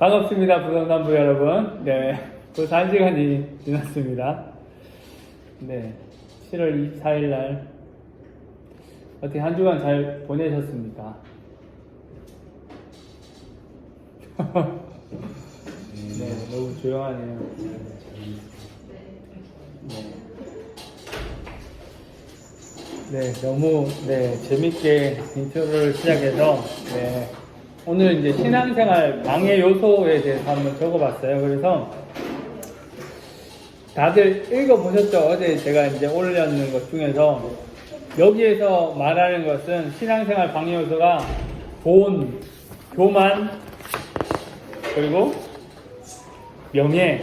반갑습니다, 부동산부 여러분. 네, 벌써 1시간이 지났습니다. 네, 7월 24일 날 어떻게 한 주간 잘 보내셨습니까? 네, 너무 조용하네요. 네, 너무 재밌게 인트로를 시작해서 오늘 이제 신앙생활 방해 요소에 대해서 한번 적어봤어요. 그래서 다들 읽어보셨죠? 어제 제가 이제 올려놓은 것 중에서 여기에서 말하는 것은 신앙생활 방해 요소가 돈, 교만, 그리고 명예,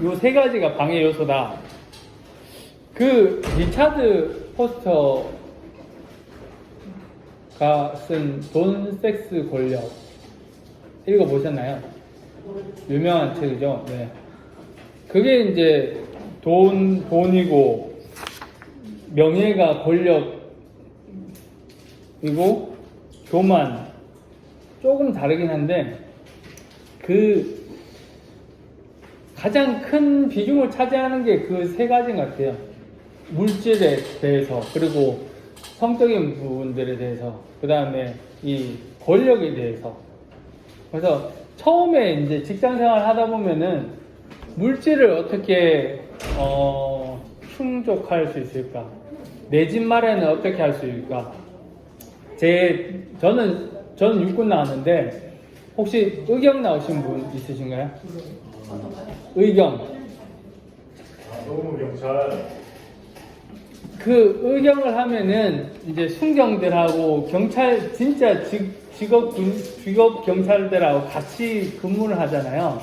요 세 가지가 방해 요소다. 그 리차드 포스터가 쓴 돈, 섹스, 권력 읽어보셨나요? 유명한 책이죠. 네. 그게 이제 돈이고 명예가 권력이고 교만 조금 다르긴 한데 그 가장 큰 비중을 차지하는 게 그 세 가지인 것 같아요. 물질에 대해서, 그리고 성적인 부분들에 대해서, 그 다음에 이 권력에 대해서. 그래서 처음에 이제 직장 생활 하다 보면은 물질을 어떻게 충족할 수 있을까? 내 집 마련은 어떻게 할 수 있을까? 저는 육군 나왔는데 혹시 의경 나오신 분 있으신가요? 의경. 너무 경찰. 그 의경을 하면은 이제 순경들하고 경찰 진짜 직업 경찰들하고 같이 근무를 하잖아요.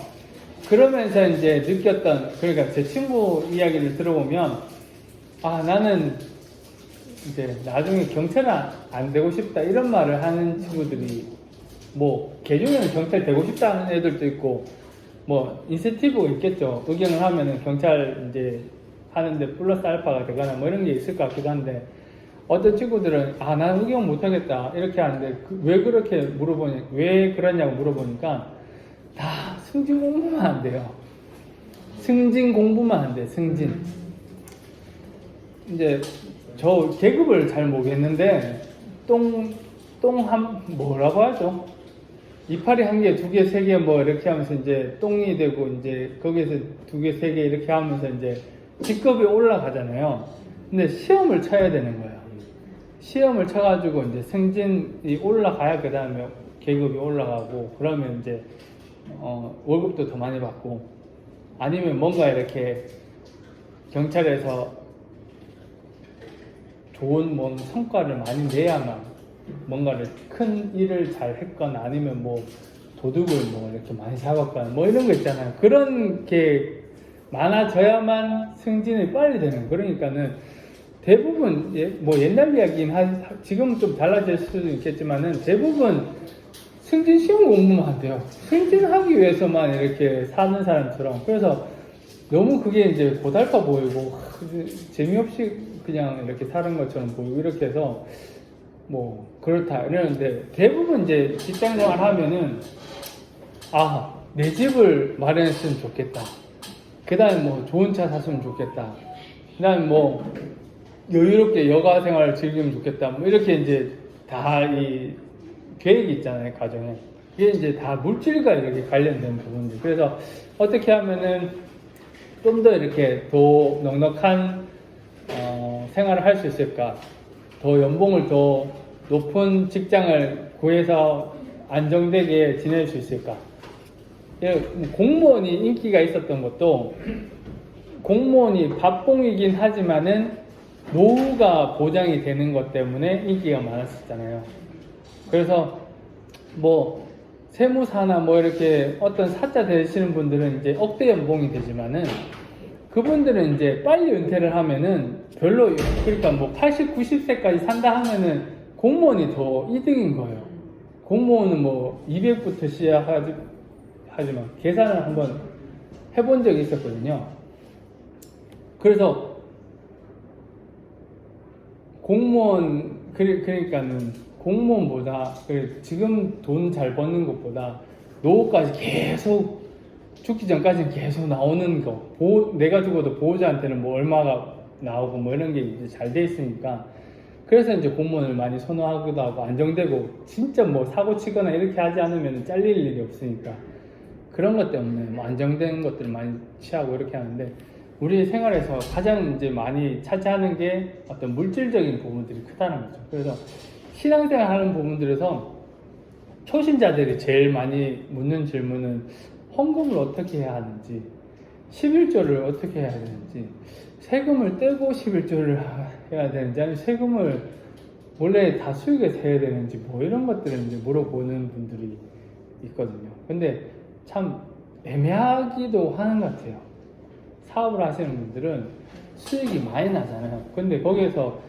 그러면서 이제 느꼈던, 그러니까 제 친구 이야기를 들어보면 나는 이제 나중에 경찰은 안 되고 싶다 이런 말을 하는 친구들이 뭐 개중에는 경찰 되고 싶다는 애들도 있고 뭐 인센티브가 있겠죠. 의경을 하면은 경찰 이제 하는데 플러스 알파가 되거나 뭐 이런 게 있을 것 같기도 한데, 어떤 친구들은 난 의경 못하겠다 이렇게 하는데 왜 그러냐고 물어보니까 다 승진 공부만 안 돼요. 승진 공부만 안 돼. 승진. 이제 저 계급을 잘 모르겠는데 뭐라고 하죠? 이파리 한 개, 두 개, 세 개 뭐 이렇게 하면서 이제 똥이 되고 이제 거기에서 두 개, 세 개 이렇게 하면서 이제 직급이 올라가잖아요. 근데 시험을 쳐야 되는 거예요. 시험을 쳐가지고 이제 승진이 올라가야 그 다음에 계급이 올라가고, 그러면 이제 월급도 더 많이 받고, 아니면 뭔가 이렇게 경찰에서 좋은 성과를 많이 내야만, 뭔가를 큰 일을 잘 했거나 아니면 뭐 도둑을 이렇게 많이 잡았거나 뭐 이런 거 있잖아요. 그런 게 많아져야만 승진이 빨리 되는. 그러니까는 대부분 옛날 이야기긴 지금 좀 달라질 수도 있겠지만은 대부분 승진 시험 공부만 한대요. 승진하기 위해서만 이렇게 사는 사람처럼. 그래서 너무 그게 이제 고달파 보이고 재미없이 그냥 이렇게 사는 것처럼 보이고 이렇게 해서 뭐 그렇다 이러는데, 대부분 이제 직장생활 하면은 내 집을 마련했으면 좋겠다. 그 다음에 뭐 좋은 차 샀으면 좋겠다. 그 다음에 뭐 여유롭게 여가 생활을 즐기면 좋겠다. 뭐 이렇게 이제 다 이 계획이 있잖아요, 가정에. 이게 이제 다 물질과 이렇게 관련된 부분들. 그래서 어떻게 하면은 좀 더 이렇게 더 넉넉한 생활을 할 수 있을까? 더 연봉을 더 높은 직장을 구해서 안정되게 지낼 수 있을까? 공무원이 인기가 있었던 것도, 공무원이 밥봉이긴 하지만은 노후가 보장이 되는 것 때문에 인기가 많았었잖아요. 그래서 뭐 세무사나 뭐 이렇게 어떤 사자 되시는 분들은 이제 억대 연봉이 되지만은 그분들은 이제 빨리 은퇴를 하면은 별로, 그러니까 뭐 80, 90세까지 산다 하면은 공무원이 더 이득인 거예요. 공무원은 뭐 200부터 시작하지만 계산을 한번 해본 적이 있었거든요. 그래서 그러니까는 공무원보다 지금 돈 잘 버는 것보다 노후까지 계속 죽기 전까지는 계속 나오는 거 내가 죽어도 보호자한테는 뭐 얼마가 나오고 뭐 이런 게 이제 잘 돼 있으니까 그래서 이제 공무원을 많이 선호하기도 하고 안정되고 진짜 뭐 사고 치거나 이렇게 하지 않으면 잘릴 일이 없으니까 그런 것 때문에 뭐 안정된 것들을 많이 취하고 이렇게 하는데 우리 생활에서 가장 이제 많이 차지하는 게 어떤 물질적인 부분들이 크다는 거죠. 그래서 신앙생활 하는 부분들에서 초신자들이 제일 많이 묻는 질문은 헌금을 어떻게 해야 하는지, 11조를 어떻게 해야 되는지, 세금을 떼고 11조를 해야 되는지, 아니면 세금을 원래 다 수익에서 해야 되는지, 뭐 이런 것들을 이제 물어보는 분들이 있거든요. 근데 참 애매하기도 하는 것 같아요. 사업을 하시는 분들은 수익이 많이 나잖아요. 근데 거기에서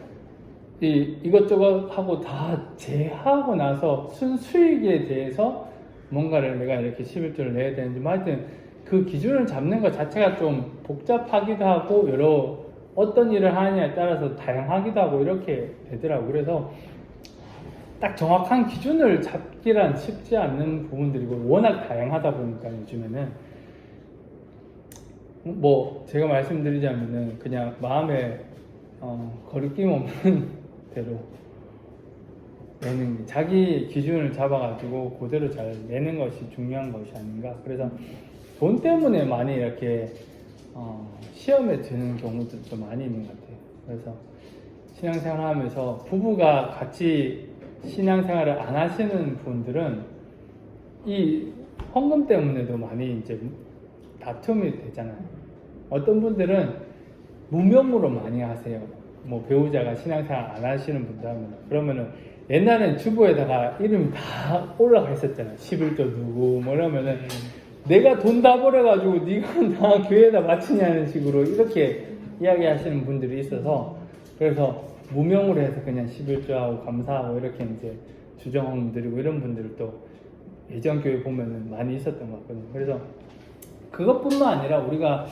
이것저것 하고 다 제하고 나서 순수익에 대해서 뭔가를 내가 이렇게 11조를 내야 되는지, 뭐 하여튼 그 기준을 잡는 것 자체가 좀 복잡하기도 하고 여러 어떤 일을 하느냐에 따라서 다양하기도 하고 이렇게 되더라고요. 그래서 딱 정확한 기준을 잡기란 쉽지 않는 부분들이고 워낙 다양하다 보니까 요즘에는 뭐 제가 말씀드리자면은 그냥 마음에 거리낌 없는 대로 내는 게 자기 기준을 잡아가지고 그대로 잘 내는 것이 중요한 것이 아닌가. 그래서 돈 때문에 많이 이렇게 시험에 드는 경우들도 많이 있는 것 같아요. 그래서 신앙생활 하면서 부부가 같이 신앙생활을 안 하시는 분들은 이 헌금 때문에도 많이 이제 다툼이 되잖아요. 어떤 분들은 무명으로 많이 하세요. 뭐 배우자가 신앙생활 안 하시는 분들 하면 그러면은 옛날엔 주보에다가 이름이 다 올라가 있었잖아요. 11조 누구 뭐 이러면은 내가 돈 다 벌어가지고 네가 다 교회에다 바치냐는 식으로 이렇게 이야기하시는 분들이 있어서 그래서 무명으로 해서 그냥 11조하고 감사하고 이렇게 이제 주정헌금 드리고 이런 분들도 예전 교회 보면은 많이 있었던 것 같거든요. 그래서 그것뿐만 아니라 우리가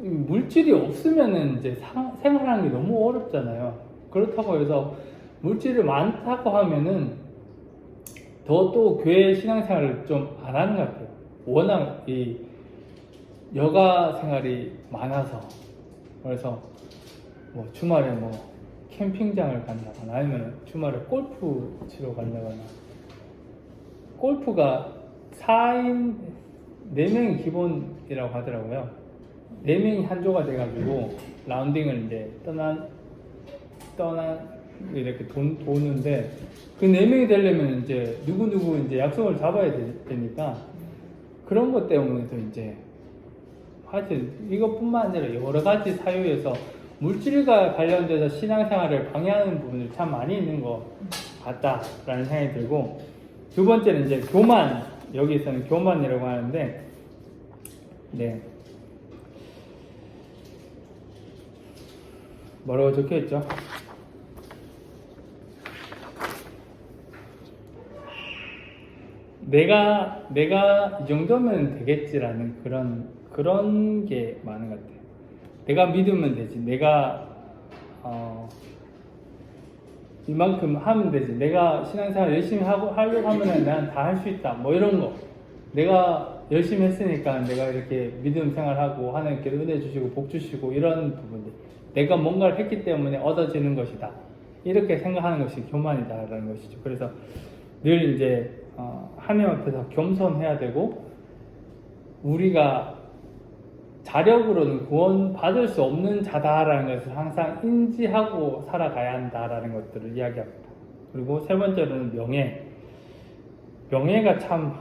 물질이 없으면은 이제 생활하는 게 너무 어렵잖아요. 그렇다고 해서 물질이 많다고 하면은 더 또 교회 신앙생활을 좀 안 하는 것 같아요. 워낙 이 여가 생활이 많아서 그래서 뭐 주말에 뭐 캠핑장을 간다거나 아니면 주말에 골프 치러 간다거나 골프가 4인 4명이 기본이라고 하더라고요. 4명이 한 조가 돼가지고 라운딩을 이제 떠나 이렇게 도는데 그 4명이 되려면 이제 누구누구 이제 약속을 잡아야 되니까 그런 것 때문에도 이제 하여튼 이것뿐만 아니라 여러 가지 사유에서 물질과 관련돼서 신앙생활을 방해하는 부분이 참 많이 있는 것 같다라는 생각이 들고 두 번째는 이제 교만, 여기서는 교만이라고 하는데 네 뭐라고 적혀있죠? 내가 이 정도면 되겠지라는 그런 게 많은 것 같아요. 내가 믿으면 되지. 내가 이만큼 하면 되지. 내가 신앙생활 열심히 하려고 하면 난 다 할 수 있다. 뭐 이런 거. 내가 열심히 했으니까 내가 이렇게 믿음 생활하고 하나님께 은혜 주시고 복 주시고 이런 부분들. 내가 뭔가를 했기 때문에 얻어지는 것이다. 이렇게 생각하는 것이 교만이다라는 것이죠. 그래서 늘 이제 하나님 앞에서 겸손해야 되고 우리가 자력으로는 구원받을 수 없는 자다라는 것을 항상 인지하고 살아가야 한다라는 것들을 이야기합니다. 그리고 세 번째로는 명예가 참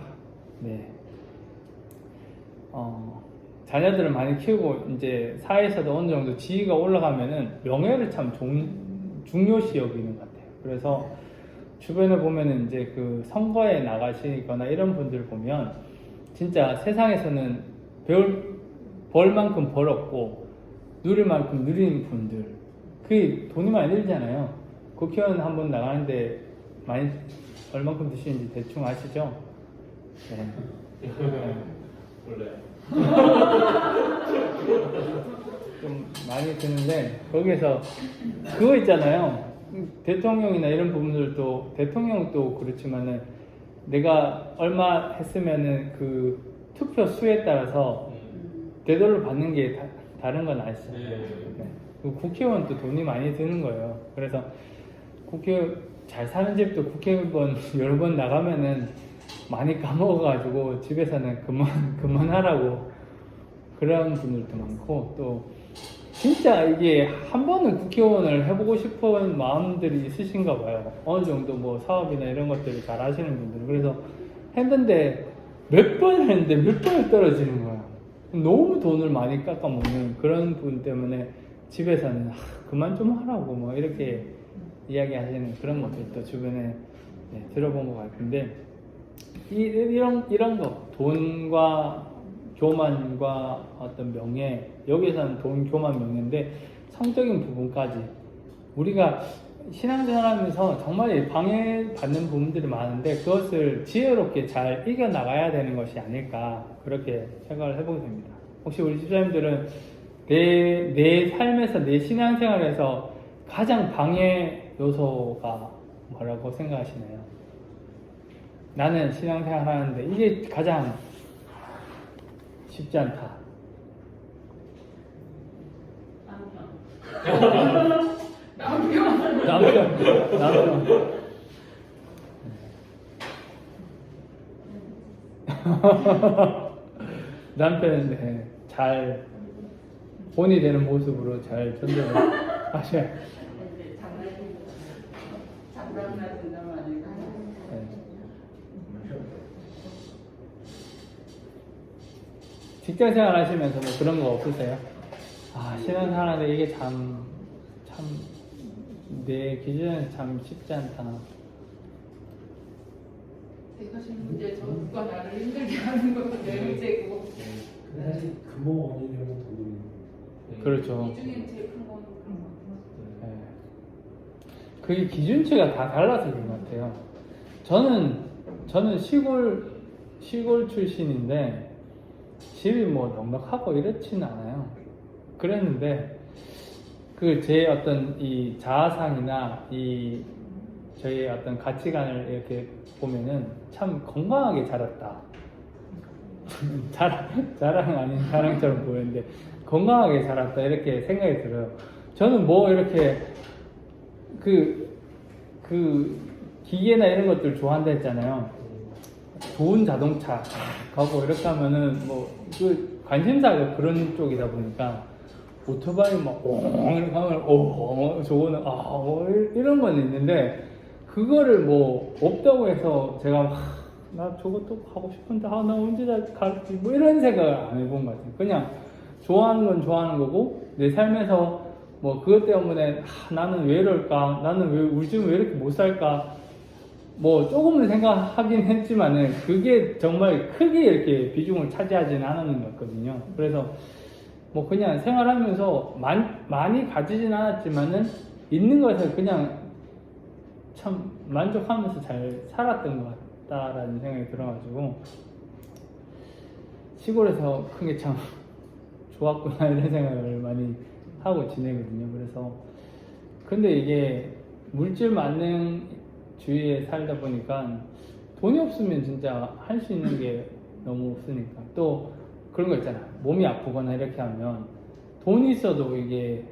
자녀들을 많이 키우고 이제 사회에서도 어느 정도 지위가 올라가면은 명예를 참 중요시 여기는 것 같아요. 그래서 주변에 보면은 이제 그 선거에 나가시거나 이런 분들 보면 진짜 세상에서는 벌 만큼 벌었고 누릴 만큼 누린 분들 그 돈이 많이 들잖아요. 국회의원 한번 나가는데 많이 얼만큼 드시는지 대충 아시죠? 네. 원래 좀 많이 드는데 거기에서 그거 있잖아요. 대통령이나 이런 부분들도 대통령도 그렇지만은 내가 얼마 했으면은 그 투표 수에 따라서 되돌려 받는 게 다른 건 아시죠? 네. 그 국회의원도 돈이 많이 드는 거예요. 그래서 잘 사는 집도 국회의원 여러 번 나가면은 많이 까먹어가지고 집에서는 그만하라고 그런 분들도 많고, 또 진짜 이게 한 번은 국회의원을 해보고 싶은 마음들이 있으신가 봐요. 어느 정도 뭐 사업이나 이런 것들을 잘 하시는 분들은. 그래서 했는데 몇 번 했는데 몇 번을 떨어지는 거야. 너무 돈을 많이 깎아먹는 그런 분 때문에 집에서는 그만 좀 하라고 뭐 이렇게 이야기하시는 그런 것들도 주변에 들어본 것 같은데, 이런 거, 돈과 교만과 어떤 명예, 여기서는 돈, 교만, 명예인데 성적인 부분까지 우리가 신앙생활하면서 정말 방해받는 부분들이 많은데 그것을 지혜롭게 잘 이겨나가야 되는 것이 아닐까, 그렇게 생각을 해보게 됩니다. 혹시 우리 집사님들은 내 삶에서, 내 신앙생활에서 가장 방해 요소가 뭐라고 생각하시나요? 나는 신앙생활 하는데 이게 가장 쉽지 않다. 남편. 남편, 잘 본이 되는 모습으로 잘 전달을 하셔야. 직장생활 하시면서 뭐 그런 거 없으세요? 신앙생활 하는데 이게 참 내 기준에는 참 쉽지 않다. 내가 지금 문제 누가 나를 힘들게 하는 것도 내 문제고. 사실 근본 원인이 돈이. 그렇죠. 이 중에 제일 큰 거는 그런 것 같아요. 그게 기준치가 다 달라서 그런 것 같아요. 저는 시골 출신인데 집이 뭐 넉넉하고 이렇지는 않아요. 그랬는데 제 어떤 이 자아상이나 저희 어떤 가치관을 이렇게 보면은 참 건강하게 자랐다. 자랑 아닌 자랑처럼 보이는데 건강하게 자랐다, 이렇게 생각이 들어요. 저는 뭐 이렇게 기계나 이런 것들 좋아한다 했잖아요. 좋은 자동차 가고 이렇게 하면은 관심사가 그런 쪽이다 보니까 오토바이 이렇게 하면 저거는 이런 건 있는데, 그거를 뭐 없다고 해서 제가 나 저것도 하고 싶은데 나 언제 갈지 뭐 이런 생각을 안 해본 것 같아요. 그냥 좋아하는 건 좋아하는 거고, 내 삶에서 뭐 그것 때문에 나는 왜 이럴까, 나는 왜 요즘 왜 이렇게 못 살까, 뭐 조금은 생각하긴 했지만은 그게 정말 크게 이렇게 비중을 차지하지는 않았는 것 같거든요. 그래서 뭐 그냥 생활하면서 많이 가지진 않았지만은 있는 것에 그냥 참 만족하면서 잘 살았던 것 같다라는 생각이 들어가지고 시골에서 큰 게 참 좋았구나 이런 생각을 많이 하고 지내거든요. 그래서 근데 이게 물질 만능주의에 살다 보니까 돈이 없으면 진짜 할 수 있는 게 너무 없으니까, 또 그런 거 있잖아. 몸이 아프거나 이렇게 하면 돈이 있어도 이게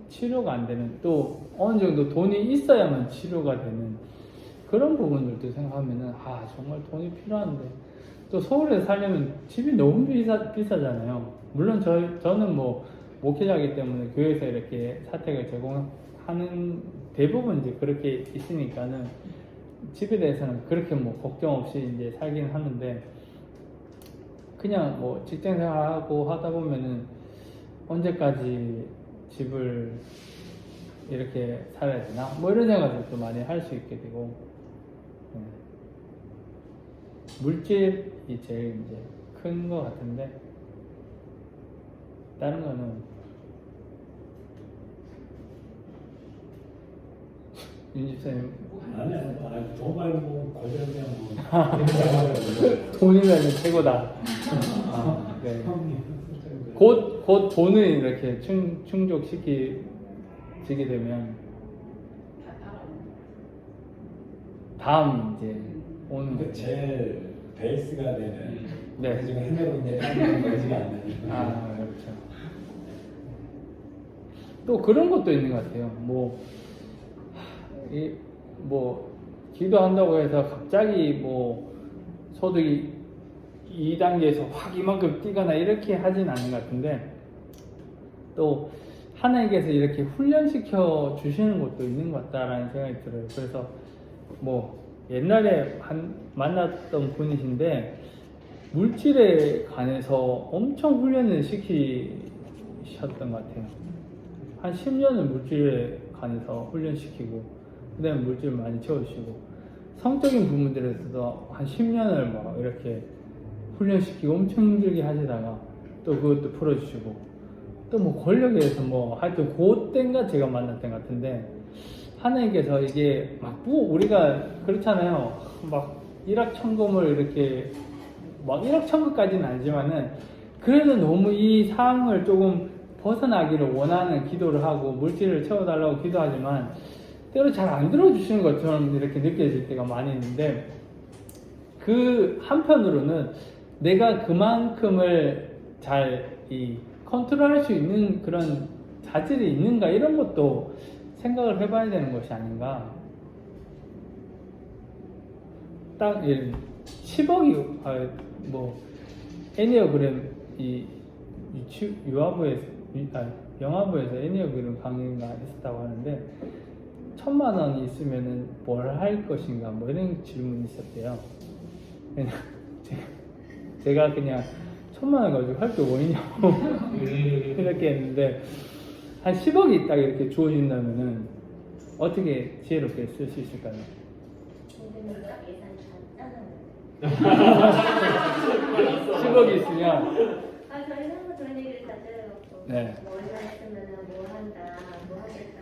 치료가 안 되는, 또 어느 정도 돈이 있어야만 치료가 되는 그런 부분들도 생각하면은 정말 돈이 필요한데, 또 서울에 살려면 집이 너무 비싸잖아요. 물론 저는 뭐 목회자이기 때문에 교회에서 이렇게 사택을 제공하는 대부분 이제 그렇게 있으니까는 집에 대해서는 그렇게 뭐 걱정 없이 이제 살긴 하는데, 그냥 뭐 직장 생활하고 하다 보면은 언제까지 집을 이렇게 살아야 되나 뭐 이런 생각도 많이 할 수 있게 되고, 물질이 제일 이제 큰 것 같은데 다른 거는 윤집사님 아니야, 정말 뭐 관련된 돈이면 최고다. 네. 곧 돈을 이렇게 충족시키게 되면 다 따라오는 다음 이제 오는 근데 거죠. 제일 베이스가 되는 네. 지금 해내고 있는 다른 거지가 않는. 아, 그렇죠. 또 그런 것도 있는 것 같아요. 뭐 기도한다고 해서 갑자기 뭐 소득이 2단계에서 확 이만큼 뛰거나 이렇게 하진 않는 것 같은데, 또 하나님께서 이렇게 훈련시켜 주시는 것도 있는 것 같다라는 생각이 들어요. 그래서 뭐 옛날에 만났던 분이신데 물질에 관해서 엄청 훈련을 시키셨던 것 같아요. 한 10년을 물질에 관해서 훈련시키고, 그 다음에 물질 많이 채워주시고, 성적인 부분들에서도 한 10년을 막 이렇게 훈련시키고 엄청 힘들게 하시다가 또 그것도 풀어주시고, 또 뭐 권력에서 뭐 하여튼 그땐가 제가 만났던 것 같은데, 하나님께서 이게 막 우리가 그렇잖아요. 막 일확천금을 이렇게 막 일확천금까지는 아니지만은 그래도 너무 이 상황을 조금 벗어나기를 원하는 기도를 하고 물질을 채워달라고 기도하지만 때로 잘 안 들어주시는 것처럼 이렇게 느껴질 때가 많이 있는데, 그 한편으로는 내가 그만큼을 잘 컨트롤할 수 있는 그런 자질이 있는가, 이런 것도 생각을 해봐야 되는 것이 아닌가. 딱 10억이 뭐 애니어그램 영화부에서 애니어그램 강의가 있었다고 하는데, 1000만 원이 있으면은 뭘 할 것인가, 뭐 이런 질문이 있었대요. 그냥 제가 그냥 1000만 원 가지고 할 게 뭐냐고 이렇게 했는데, 한 10억이 딱 이렇게 주어진다면은 어떻게 지혜롭게 쓸 수 있을까요? 요즘은 딱 예산 잘 짜놔요. 10억이 있으면 저희는 항상 그런 얘기를 다 짜여놓고 네. 뭐 얼마 있으면은 뭐 한다, 뭐 하겠다.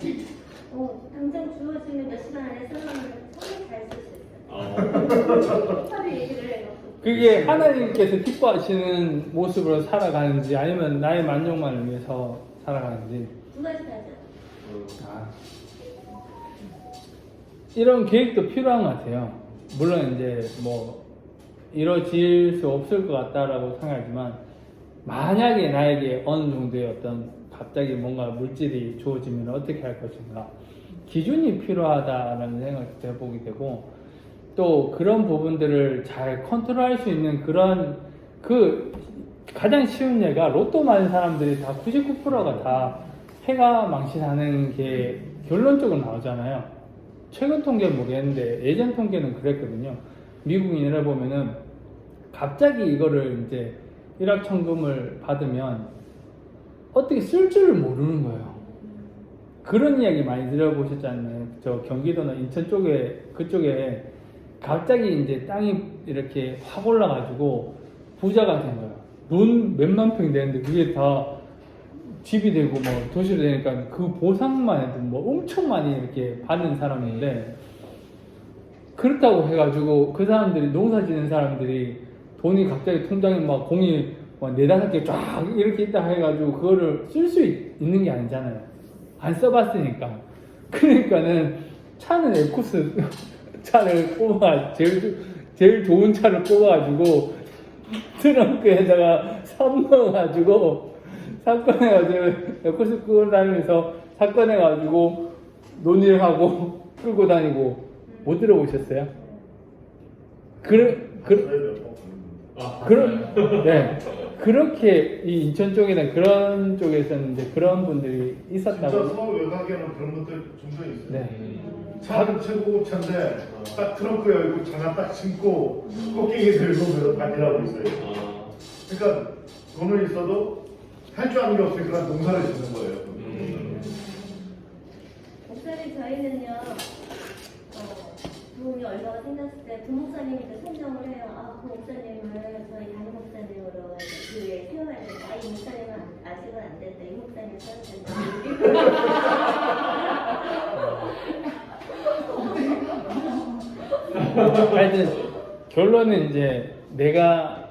당장 주어지면 몇 시간 안에 써놓으면 정말 잘 쓸 수 있어요. 하루 얘기를 해놓고. 그게 하나님께서 기뻐하시는 모습으로 살아가는지, 아니면 나의 만족만을 위해서 살아가는지. 두 가지 다죠. 이런 계획도 필요한 것 같아요. 물론 이제 뭐 이루어질 수 없을 것 같다라고 생각하지만, 만약에 나에게 어느 정도의 어떤 갑자기 뭔가 물질이 주어지면 어떻게 할 것인가, 기준이 필요하다라는 생각도 해보게 되고, 또 그런 부분들을 잘 컨트롤할 수 있는 그런 가장 쉬운 예가, 로또 많은 사람들이 다 99%가 다 해가 망신하는 게 결론적으로 나오잖아요. 최근 통계는 모르겠는데 예전 통계는 그랬거든요. 미국인을 보면은 갑자기 이거를 이제 일확천금을 받으면 어떻게 쓸 줄을 모르는 거예요. 그런 이야기 많이 들어보셨잖아요. 저 경기도나 인천 쪽에, 그쪽에 갑자기 이제 땅이 이렇게 확 올라가지고 부자가 된 거예요. 돈 몇만 평이 되는데 그게 다 집이 되고 뭐 도시로 되니까 그 보상만 해도 뭐 엄청 많이 이렇게 받는 사람인데, 그렇다고 해가지고 그 사람들이, 농사 짓는 사람들이 돈이 갑자기 통장에 막 공이 막 4-5개 쫙 이렇게 있다 해가지고 그거를 쓸 수 있는 게 아니잖아요. 안 써봤으니까. 그러니까는 차는 에코스 차를 제일 좋은 차를 뽑아가지고 트렁크에다가 선 넣어가지고 사건해가지고 에코스 끌고 다니면서 사건해가지고 논의를 하고 끌고 다니고. 못 들어보셨어요? 네. 그렇게 이 인천 쪽이나 그런 쪽에서는 이제 그런 분들이 있었다고. 진짜 서울 외곽에는 그런 분들 종종 있어요. 네. 차는 최고급 차인데 딱 트렁크 열고 장갑 딱 신고 꽃게기 들고 그래서 다니라고 있어요. 그러니까 돈은 있어도 할 줄 아는 게 없으니까 농사를 짓는 거예요. 목사님 저희는요. 돈이 얼마가 생겼을 때 그 목사님이 선정을 해요. 그 목사님을 저희 담임 목사님으로 교회에 세워야 된다. 이 목사님은 아직은 안 된다. 이 목사님 써야 된다. 하여튼 결론은 이제 내가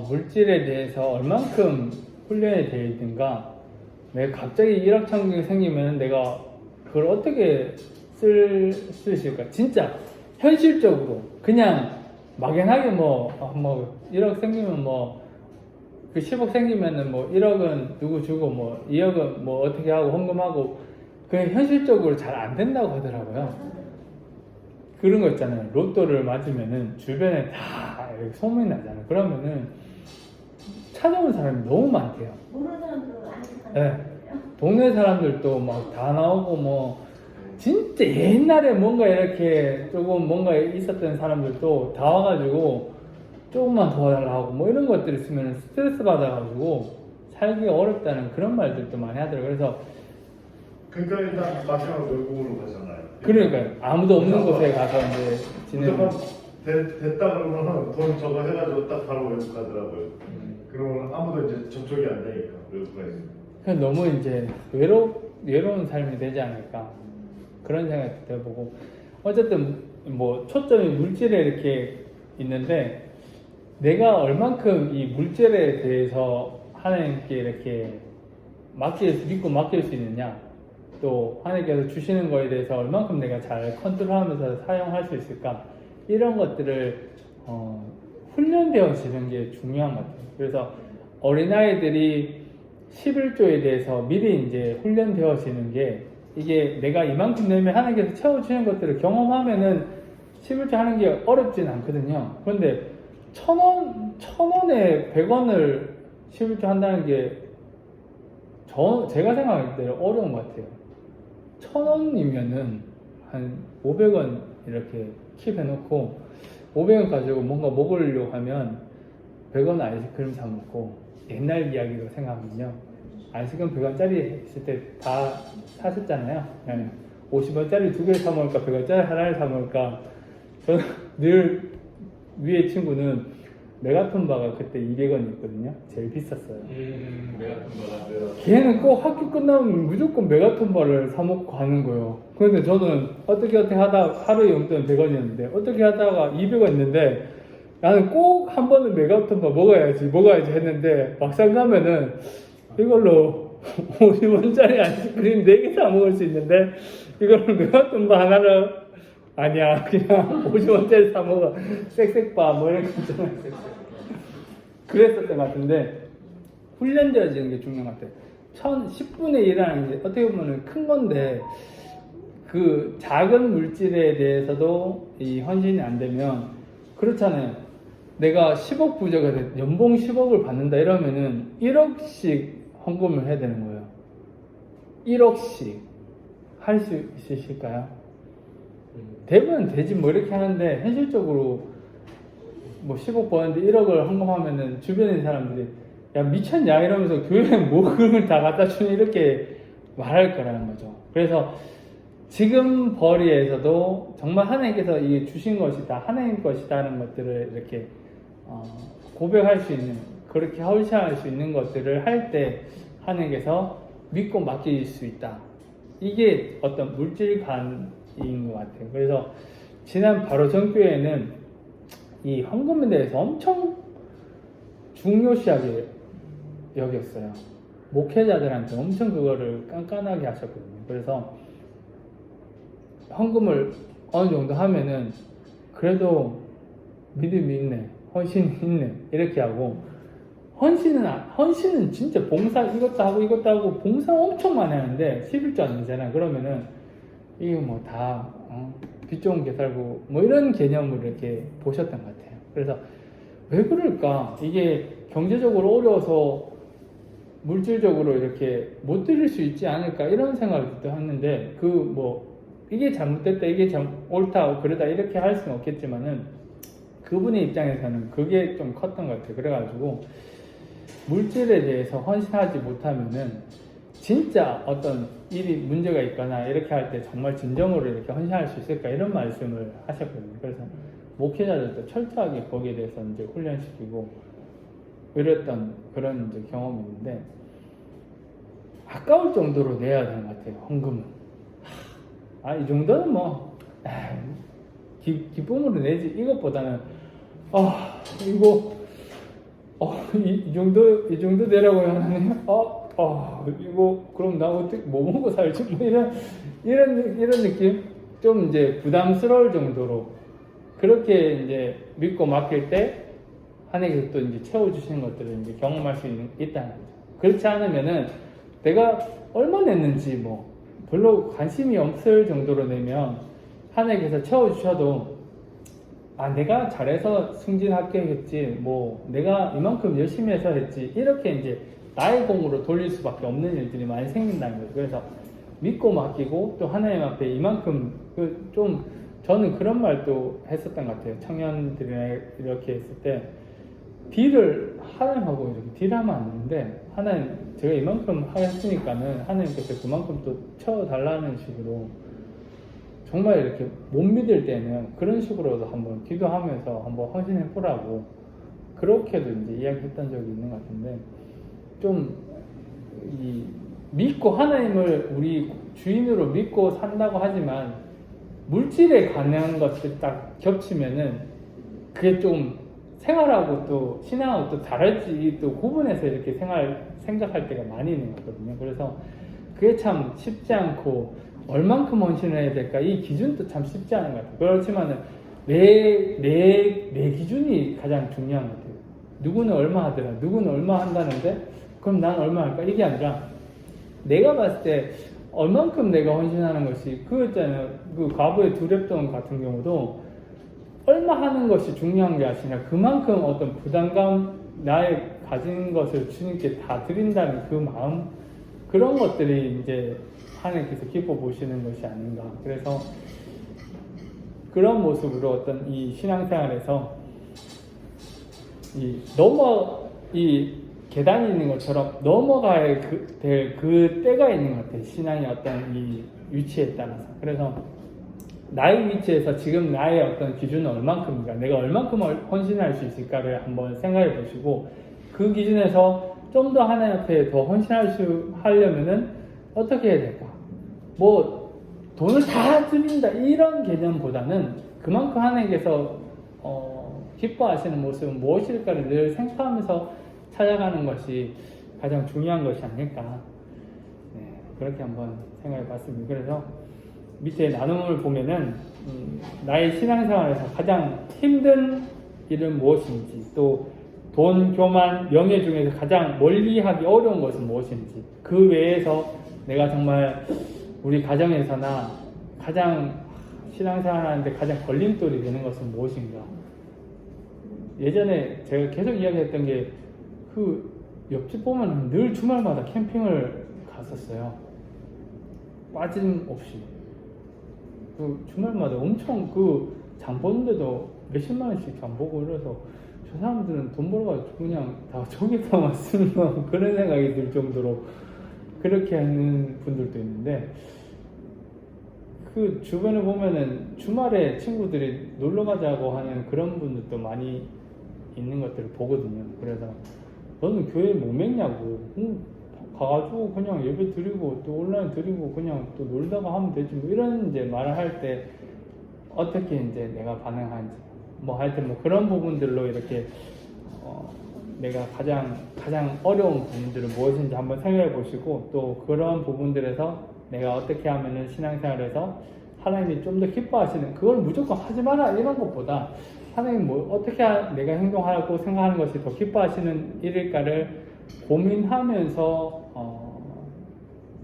물질에 대해서 얼만큼 훈련이 되어 있는가, 내가 갑자기 일확천금이 생기면 내가 그걸 어떻게 쓸 수 있을까. 진짜 현실적으로 그냥 막연하게 뭐 1억 생기면 그 10억 생기면은 1억은 누구 주고 2억은 어떻게 하고 헌금하고 그게 현실적으로 잘 안 된다고 하더라고요. 그런 거 있잖아요. 로또를 맞으면은 주변에 다 이렇게 소문이 나잖아요. 그러면은 찾아오는 사람이 너무 많대요. 모르는 사람도 안 네. 찾아요. 동네 사람들도 막 다 나오고 진짜 옛날에 뭔가 이렇게 조금 뭔가 있었던 사람들도 다 와가지고 조금만 도와달라고 이런 것들 있으면 스트레스 받아가지고 살기가 어렵다는 그런 말들도 많이 하더라고요. 그래서 그러니까 일단 마지막으로 외국으로 가잖아요. 그러니까요. 아무도 없는 곳에 가서 이제 지내는. 무조건 됐다 그러면 돈 저거 해가지고 딱 바로 외국 가더라고요. 그러면 아무도 이제 접촉이 안 되니까 외국 가 있으면. 그냥 너무 이제 외로운 삶이 되지 않을까 그런 생각도 해보고 어쨌든 초점이 물질에 이렇게 있는데 내가 얼만큼 이 물질에 대해서 하나님께 이렇게 믿고 맡길 수 있느냐 또 하나님께서 주시는 거에 대해서 얼만큼 내가 잘 컨트롤하면서 사용할 수 있을까 이런 것들을 훈련되어지는 게 중요한 것 같아요. 그래서 어린아이들이 11조에 대해서 미리 이제 훈련되어지는 게 이게 내가 이만큼 내면 하나님께서 채워주는 것들을 경험하면은 11조 하는 게 어렵진 않거든요. 그런데 1,000원에 100원을 11조 한다는 게 제가 생각할 때 어려운 것 같아요. 1,000원이면은 한 500원 이렇게 킵해놓고 500원 가지고 뭔가 먹으려고 하면 100원 아이스크림 사 먹고 옛날 이야기로 생각하면요. 아이스크림 100원짜리 있을 때 다 사셨잖아요. 50원짜리 2개를 사 먹을까 100원짜리 하나를 사 먹을까. 저는 늘 위에 친구는 메가톤바가 그때 200원이었거든요. 제일 비쌌어요. 메가톤바가. 걔는 꼭 학교 끝나면 무조건 메가톤바를 사 먹고 가는 거예요. 그런데 저는 어떻게 하다 하루에 용돈 100원이었는데 어떻게 하다가 200원 있는데 나는 꼭 한 번은 메가톤바 먹어야지 했는데 막상 가면은 이걸로 50원짜리 아이스크림 4개 사 먹을 수 있는데 이걸로 메가톤바 하나를 아니야 그냥 50원짜리 사 먹어 쌕쌕바 이런 거 있잖아요. 그랬었던 것 같은데 훈련되어지는 게 중요한 것 같아요. 10분의 1이라는 게 어떻게 보면 큰 건데 그 작은 물질에 대해서도 이 헌신이 안 되면 그렇잖아요. 내가 10억 부자가 돼 연봉 10억을 받는다 이러면은 1억씩 헌금을 해야 되는 거예요. 1억씩 할 수 있으실까요? 대부분 되지 이렇게 하는데 현실적으로 10억 버는데 1억을 헌금하면은 주변에 있는 사람들이 야 미쳤냐 이러면서 교회에 그걸 다 갖다 주니 이렇게 말할 거라는 거죠. 그래서 지금 벌이에서도 정말 하나님께서 이게 주신 것이다 하나님 것이다 하는 것들을 이렇게 고백할 수 있는 그렇게 헌신할 수 있는 것들을 할 때 하나님께서 믿고 맡길 수 있다. 이게 어떤 물질관인 것 같아요. 그래서 지난 바로 전교회에는 이 헌금에 대해서 엄청 중요시하게 여겼어요. 목회자들한테 엄청 그거를 깐깐하게 하셨거든요. 그래서 헌금을 어느 정도 하면은 그래도 믿음이 있네, 헌신이 있네 이렇게 하고 헌신은 진짜 봉사 이것도 하고 봉사 엄청 많이 하는데 11조 안 되잖아. 그러면은 이거 다 빚 좋은 게 살고 이런 개념으로 이렇게 보셨던 것 같아요. 그래서 왜 그럴까? 이게 경제적으로 어려워서 물질적으로 이렇게 못 드릴 수 있지 않을까 이런 생각도 했는데 이게 잘못됐다 이게 옳다 그러다 이렇게 할 수는 없겠지만은 그분의 입장에서는 그게 좀 컸던 것 같아요. 그래가지고 물질에 대해서 헌신하지 못하면은 진짜 어떤 일이 문제가 있거나 이렇게 할 때 정말 진정으로 이렇게 헌신할 수 있을까 이런 말씀을 하셨거든요. 그래서 목회자들도 철저하게 거기에 대해서 이제 훈련시키고 이랬던 그런 이제 경험이 있는데 아까울 정도로 내야 되는 것 같아요. 헌금은 이 정도는 기쁨으로 내지 이것보다는 이 정도 내라고 하나님 이거 그럼 나 어떻게 뭐 먹고 살지 이런 느낌 좀 이제 부담스러울 정도로 그렇게 이제 믿고 맡길 때 하나님께서 또 이제 채워주시는 것들을 이제 경험할 수 있다는 거죠. 그렇지 않으면은 내가 얼마 냈는지 뭐 별로 관심이 없을 정도로 내면 하나님께서 채워주셔도 내가 잘해서 승진합격했지 뭐 내가 이만큼 열심히 해서 했지 이렇게 이제 나의 공으로 돌릴 수밖에 없는 일들이 많이 생긴다는 거죠. 그래서 믿고 맡기고 또 하나님 앞에 이만큼 좀 저는 그런 말도 했었던 것 같아요. 청년들이랑 이렇게 했을 때 딜을 하나님하고 이렇게 딜하면 안 되는데 하나님 제가 이만큼 하였으니까는 하나님께서 그만큼 또 채워달라는 식으로 정말 이렇게 못 믿을 때는 그런 식으로도 한번 기도하면서 한번 확신해 보라고 그렇게도 이제 이야기했던 적이 있는 것 같은데 좀 이 믿고 하나님을 우리 주인으로 믿고 산다고 하지만 물질에 관한 것들 딱 겹치면은 그게 좀 생활하고 또 신앙하고 또 다를지 또 구분해서 이렇게 생각할 때가 많이 있는 거거든요. 그래서 그게 참 쉽지 않고 얼만큼 헌신을 해야 될까 이 기준도 참 쉽지 않은 것 같아요. 그렇지만은 내 기준이 가장 중요한 것 같아요. 누구는 얼마 하더라, 누구는 얼마 한다는데 그럼 난 얼마 할까 이게 아니라 내가 봤을 때 얼만큼 내가 헌신하는 것이 그거잖아요. 그 과부의 두랩돈 같은 경우도 얼마 하는 것이 중요한 게 아니라 그만큼 어떤 부담감 나의 가진 것을 주님께 다 드린다는 그 마음 그런 것들이 이제 하나님께서 기뻐 보시는 것이 아닌가. 그래서 그런 모습으로 어떤 이 신앙생활에서 이 계단이 있는 것처럼 넘어가야 될 그 때가 있는 것 같아요. 신앙의 어떤 이 위치에 따라서. 그래서 나의 위치에서 지금 나의 어떤 기준은 얼만큼인가, 내가 얼만큼 헌신할 수 있을까를 한번 생각해 보시고 그 기준에서 좀 더 하나님 앞에 더 하려면은 어떻게 해야 될까? 뭐 돈을 다 드린다 이런 개념보다는 그만큼 하나님께서 기뻐하시는 모습은 무엇일까를 늘 생각하면서 찾아가는 것이 가장 중요한 것이 아닐까. 네, 그렇게 한번 생각해 봤습니다. 그래서 밑에 나눔을 보면은 나의 신앙생활에서 가장 힘든 일은 무엇인지 또 돈, 교만, 명예 중에서 가장 멀리하기 어려운 것은 무엇인지 그 외에서 내가 정말 우리 가정에서나 가장 신앙생활하는데 가장 걸림돌이 되는 것은 무엇인가. 예전에 제가 계속 이야기했던 게 그 옆집 보면 늘 주말마다 캠핑을 갔었어요. 빠짐없이. 그 주말마다 엄청 그 장 보는데도 몇십만 원씩 장 보고 그래서 저 사람들은 돈 벌어가지고 그냥 다 저기다만 쓰는 그런 생각이 들 정도로 그렇게 하는 분들도 있는데 그 주변에 보면은 주말에 친구들이 놀러 가자고 하는 그런 분들도 많이 있는 것들을 보거든요. 그래서 너는 교회에 뭐 맺냐고 가가지고 그냥 예배 드리고 또 온라인 드리고 그냥 또 놀다가 하면 되지 뭐 이런 이제 말을 할 때 어떻게 이제 내가 반응하는지 뭐 하여튼 뭐 그런 부분들로 이렇게 내가 가장 어려운 부분들은 무엇인지 한번 생각해 보시고 또 그런 부분들에서 내가 어떻게 하면은 신앙생활에서 하나님이 좀 더 기뻐하시는 그걸 무조건 하지 마라 이런 것보다 하나님 뭐 어떻게 내가 행동하고 생각하는 것이 더 기뻐하시는 일일까를 고민하면서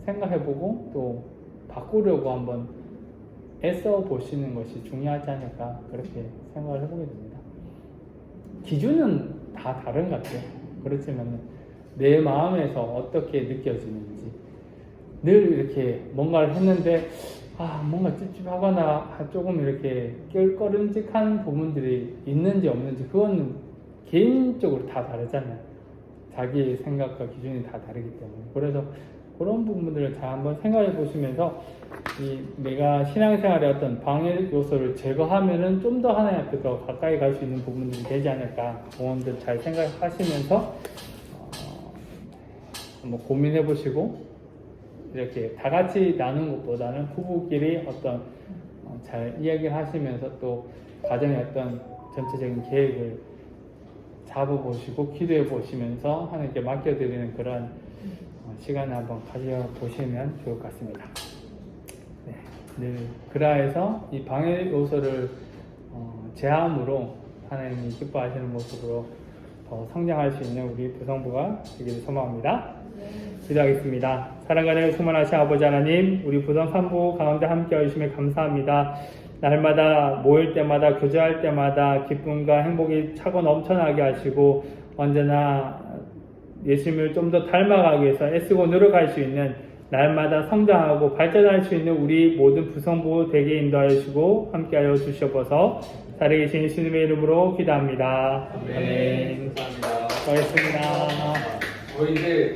생각해보고 또 바꾸려고 한번 애써 보시는 것이 중요하지 않을까 그렇게 생각을 해보게 됩니다. 기준은 다 다른 것 같아요. 그렇지만 내 마음에서 어떻게 느껴지는지 늘 이렇게 뭔가를 했는데 뭔가 찝찝하거나 조금 이렇게 껄끄름직한 부분들이 있는지 없는지 그건 개인적으로 다 다르잖아요. 자기 생각과 기준이 다 다르기 때문에. 그래서 그런 부분들을 잘 한번 생각해 보시면서 내가 신앙생활의 어떤 방해 요소를 제거하면은 좀 더 하나님 앞에 더 가까이 갈 수 있는 부분들이 되지 않을까. 그분들 잘 생각하시면서 한번 고민해 보시고 이렇게 다 같이 나눈 것보다는 부부끼리 어떤 잘 이야기를 하시면서 또 가정의 어떤 전체적인 계획을 잡아보시고 기도해 보시면서 하나님께 맡겨드리는 그런 시간을 한번 가져보시면 좋을 것 같습니다. 네, 늘 그라에서 이 방해 요소를 제함으로 하나님이 기뻐하시는 모습으로 더 성장할 수 있는 우리 부성부가 되기를 소망합니다. 기도하겠습니다. 사랑하는 충만하신 아버지 하나님, 우리 부성 3부 가운데 함께 해주시면 감사합니다. 날마다 모일 때마다 교제할 때마다 기쁨과 행복이 차고 넘쳐나게 하시고 언제나 예수님을 좀 더 닮아가기 위해서 애쓰고 노력할 수 있는 날마다 성장하고 발전할 수 있는 우리 모든 부성부 되게 인도하여 주시고 함께하여 주시옵소서. 살아계신 예수님의 이름으로 기도합니다. 아멘. 감사합니다. 수고하셨습니다. 저희 이제